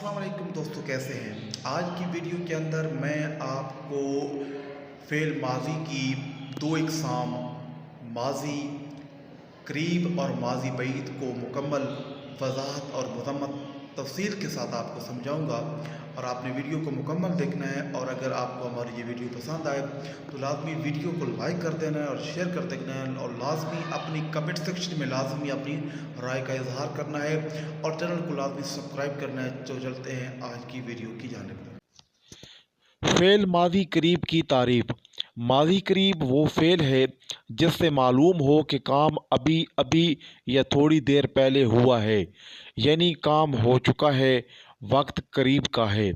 अस्सलाम वालेकुम दोस्तों, कैसे हैं। आज की वीडियो के अंदर मैं आपको फ़ेल माजी की दो इकसाम माजी करीब और माजी बईद को मुकम्मल वजाहत और मज़म्मत तफसील के साथ आपको समझाऊंगा और आपने वीडियो को मुकम्मल देखना है। और अगर आपको हमारी ये वीडियो पसंद आए तो लाजमी वीडियो को लाइक कर देना है और शेयर कर देना है और लाजमी अपनी कमेंट सेक्शन में लाजमी अपनी राय का इजहार करना है और चैनल को लाजमी सब्सक्राइब करना है। तो चलते हैं आज की वीडियो की जानिब। फ़ेल माजी करीब की तारीफ। माजी करीब वो फ़ेल है जिससे मालूम हो कि काम अभी अभी या थोड़ी देर पहले हुआ है, यानी काम हो चुका है, वक्त करीब का है।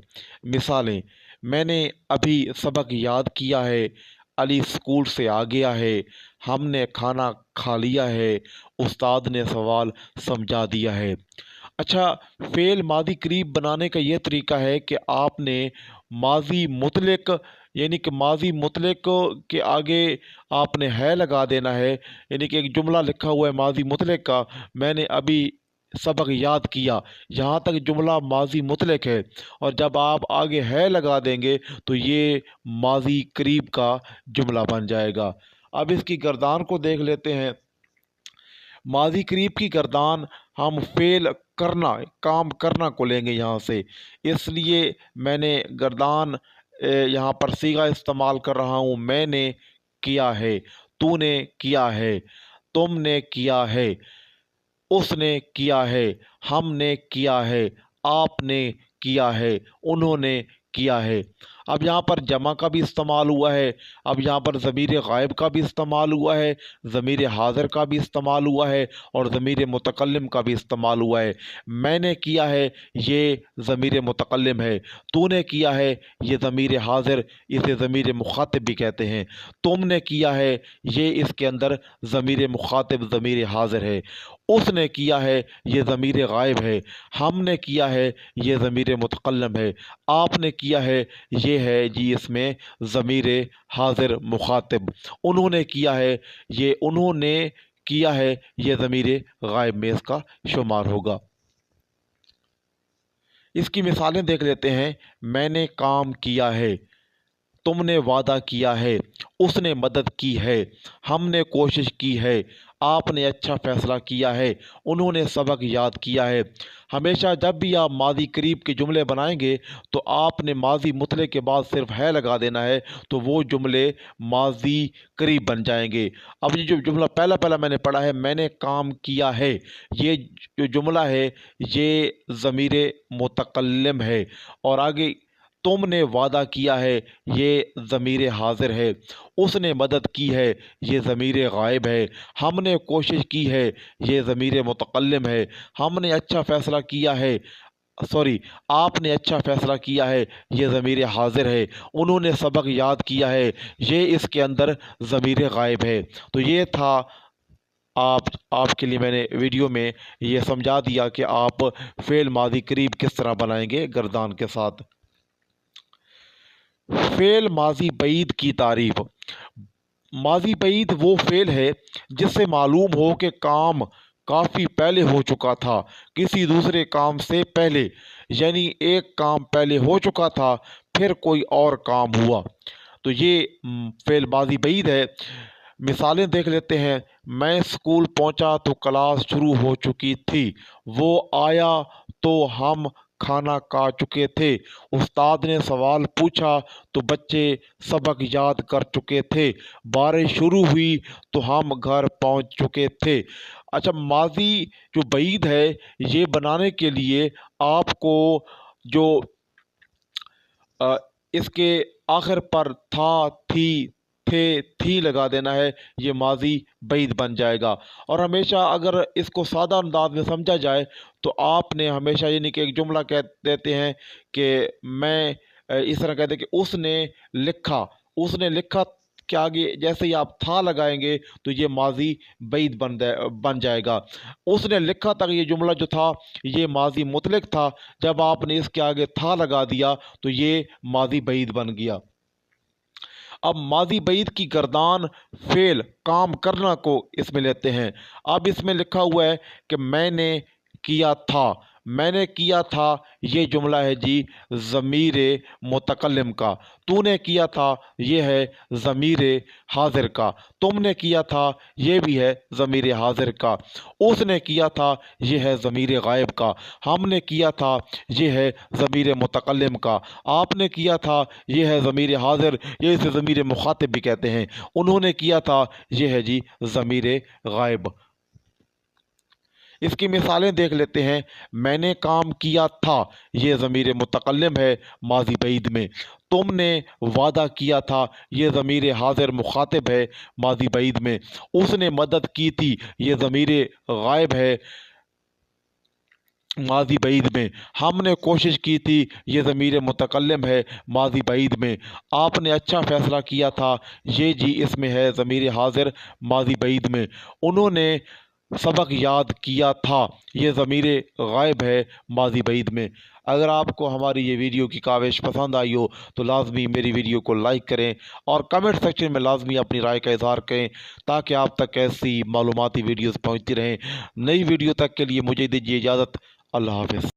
मिसालें: मैंने अभी सबक याद किया है, अली स्कूल से आ गया है, हमने खाना खा लिया है, उस्ताद ने सवाल समझा दिया है। अच्छा, फ़ेल मादी करीब बनाने का ये तरीका है कि आपने माजी मुतलक यानी कि माजी मुतलक के आगे आपने है लगा देना है। यानी कि एक जुमला लिखा हुआ है माजी मुतलक का, मैंने अभी सबक याद किया, यहाँ तक जुमला माजी मुतलक है। और जब आप आगे है लगा देंगे तो ये माजी करीब का जुमला बन जाएगा। अब इसकी गर्दान को देख लेते हैं। माजी करीब की गर्दान हम फेल करना, काम करना को लेंगे यहाँ से, इसलिए मैंने गर्दान यहाँ पर सीगा इस्तेमाल कर रहा हूँ। मैंने किया है, तूने किया है, तुमने किया है, उसने किया है, हमने किया है, आपने किया है, उन्होंने किया है। अब यहाँ पर जमा का भी इस्तेमाल हुआ है। अब यहाँ पर ज़मीर गायब का भी इस्तेमाल हुआ है, ज़मीर हाज़िर का भी इस्तेमाल हुआ है और ज़मीर मुतकल्लिम का भी इस्तेमाल हुआ है। मैंने किया है, ये ज़मीर मुतकल्लिम है। तूने किया है, ये ज़मीर हाज़िर, इसे ज़मीर मुखातिब भी कहते हैं। तुमने किया है, ये इसके अंदर ज़मीर मुखातिब ज़मीर हाज़िर है। उसने किया है, ये ज़मीर गायब है। हमने किया है, ये ज़मीर मुतकल्लम है। आपने किया है, ये है जी इसमें ज़मीर हाज़िर मुखातिब। उन्होंने किया है, ये उन्होंने किया है, ये ज़मीर गायब में इसका शुमार होगा। इसकी मिसालें देख लेते हैं। मैंने काम किया है, तुमने वादा किया है, उसने मदद की है, हमने कोशिश की है, आपने अच्छा फ़ैसला किया है, उन्होंने सबक याद किया है। हमेशा जब भी आप माजी करीब के जुमले बनाएंगे तो आपने माजी मुतले के बाद सिर्फ है लगा देना है, तो वो जुमले माजी करीब बन जाएंगे। अब ये जो जुमला पहला पहला मैंने पढ़ा है, मैंने काम किया है, ये जो जुमला है ये ज़मीर मुतकल्लिम है। और आगे तुमने वादा किया है, ये ज़मीर हाज़िर है। उसने मदद की है, ये ज़मीर गायब है। हमने कोशिश की है, ये ज़मीर मुतकल्लिम है। हमने अच्छा फ़ैसला किया है, सॉरी, आपने अच्छा फ़ैसला किया है, ये ज़मीर हाज़िर है। उन्होंने सबक याद किया है, ये इसके अंदर ज़मीर गायब है। तो ये था आपके लिए मैंने वीडियो में ये समझा दिया कि आप फ़ेल मादी करीब किस तरह बनाएंगे गर्दान के साथ। फ़ेल माजी बईद की तारीफ। माजी बईद वो फ़ेल है जिससे मालूम हो कि काम काफ़ी पहले हो चुका था, किसी दूसरे काम से पहले। यानी एक काम पहले हो चुका था, फिर कोई और काम हुआ, तो ये फ़ेल माजी बईद है। मिसालें देख लेते हैं। मैं स्कूल पहुंचा तो क्लास शुरू हो चुकी थी, वो आया तो हम खाना खा चुके थे, उस्ताद ने सवाल पूछा तो बच्चे सबक याद कर चुके थे, बारिश शुरू हुई तो हम घर पहुंच चुके थे। अच्छा, माजी जो बईद है ये बनाने के लिए आपको जो अ, इसके आखिर पर था, थी, थे, थी लगा देना है, ये माजी बईद बन जाएगा। और हमेशा अगर इसको सादा अंदाज में समझा जाए तो आपने हमेशा यानी कि एक जुमला कह देते हैं कि मैं इस तरह कहते हैं कि उसने लिखा के आगे जैसे ही आप था लगाएंगे तो ये माजी बईद बन जाएगा। उसने लिखा तक ये जुमला जो था ये माजी मुतलक था, जब आपने इसके आगे था लगा दिया तो ये माजी बईद बन गया। अब माजी बईद की गर्दान फेल काम करना को इसमें लेते हैं। अब इसमें लिखा हुआ है कि मैंने किया था, میں نے کیا تھا، یہ جملہ ہے جی ضمیر متکلم کا۔ تو نے کیا تھا، یہ ہے ضمیر حاضر کا۔ تم نے کیا تھا، یہ بھی ہے ضمیر حاضر کا۔ اس نے کیا تھا، یہ ہے ضمیر غائب کا۔ ہم نے کیا تھا، یہ ہے ضمیر متکلم کا۔ آپ نے کیا تھا، یہ ہے ضمیر حاضر، یہ اسے ضمیر مخاطب بھی کہتے ہیں۔ انہوں نے کیا تھا، یہ ہے جی ضمیر غائب۔ اس کی مثالیں دیکھ لیتے ہیں۔ میں نے کام کیا تھا، یہ ضمیر متکلم ہے ماضی بعید میں۔ تم نے وعدہ کیا تھا، یہ ضمیر حاضر مخاطب ہے ماضی بعید میں۔ اس نے مدد کی تھی، یہ ضمیر غائب ہے ماضی بعید میں۔ ہم نے کوشش کی تھی، یہ ضمیر متکلم ہے ماضی بعید میں۔ آپ نے اچھا فیصلہ کیا تھا، یہ جی اس میں ہے ضمیر حاضر ماضی بعید میں۔ انہوں نے سبق یاد کیا تھا، یہ ضمیر غائب ہے ماضی بعید میں۔ اگر آپ کو ہماری یہ ویڈیو کی کاوش پسند آئی ہو تو لازمی میری ویڈیو کو لائک کریں اور کمنٹ سیکشن میں لازمی اپنی رائے کا اظہار کریں تاکہ آپ تک ایسی معلوماتی ویڈیوز پہنچتی رہیں۔ نئی ویڈیو تک کے لیے مجھے دیجیے اجازت۔ اللہ حافظ۔